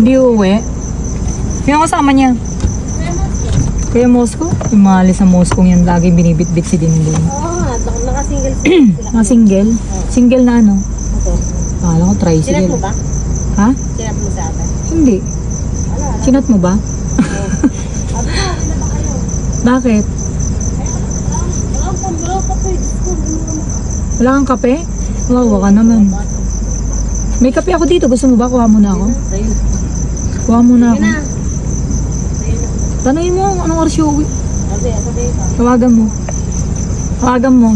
Hindi uuwi. Sino kasama niya? Kaya Moscow? Yung maalis sa Moscow yan, lagi binibit-bit si Dingdong. Oo nga, naka-single sila. Single? Single na ano? Ito. Akala ko Sinat tricycle. mo ba? Ha? Sinat mo sa atin? Hindi. Wala. Sinat mo ba? Sabi ko, wala ba kayo? Bakit? Wala kang pambro pa po. Wala kang kape? Wawa ka naman. May kape ako dito. Gusto mo ba? Kuha mo na ako. Ayun. Kuha mo na Sige ako. na. Tanungin mo anong oras yung uwi. Sabi ka. Tawagan mo. Tawagan mo.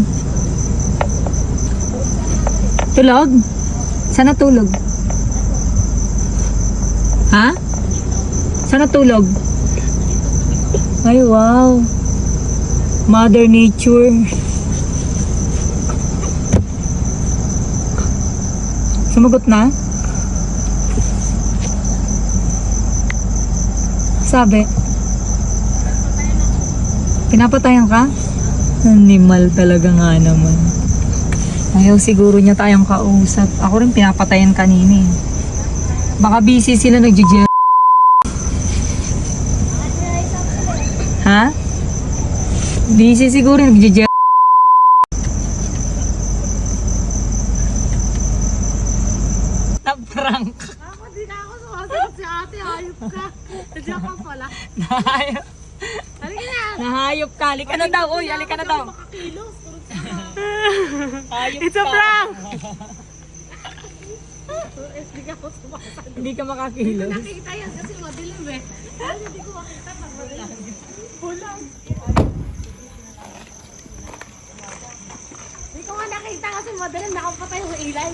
Tulog? Saan natulog? Ha? Saan natulog? Ay, wow. Mother Nature. Sumagot na? Sabi. Pinapatayan ka? Animal talaga nga naman. Ayaw siguro niya tayong kausap. Ako rin pinapatayan kanina eh. Baka busy sila nagja-gel. Ha? Busy siguro nagja-gel. Na-prank. Ako, di na ako sumasagot si ate. Ayop ka. Nandiyan ka pala. Nahayop. Halika na. Nahayop ka. Halika na daw. Uy, halika na daw. Makakilos. Hayop It's a ka. prank! Hindi ka ako sumasagot. Hindi ka makakilos. Nakita yan kasi madilim eh. Ay, hindi ko makita pag madilim. Bulang. Hindi ko nga nakita kasi madilim. Nakapatay yung ilay.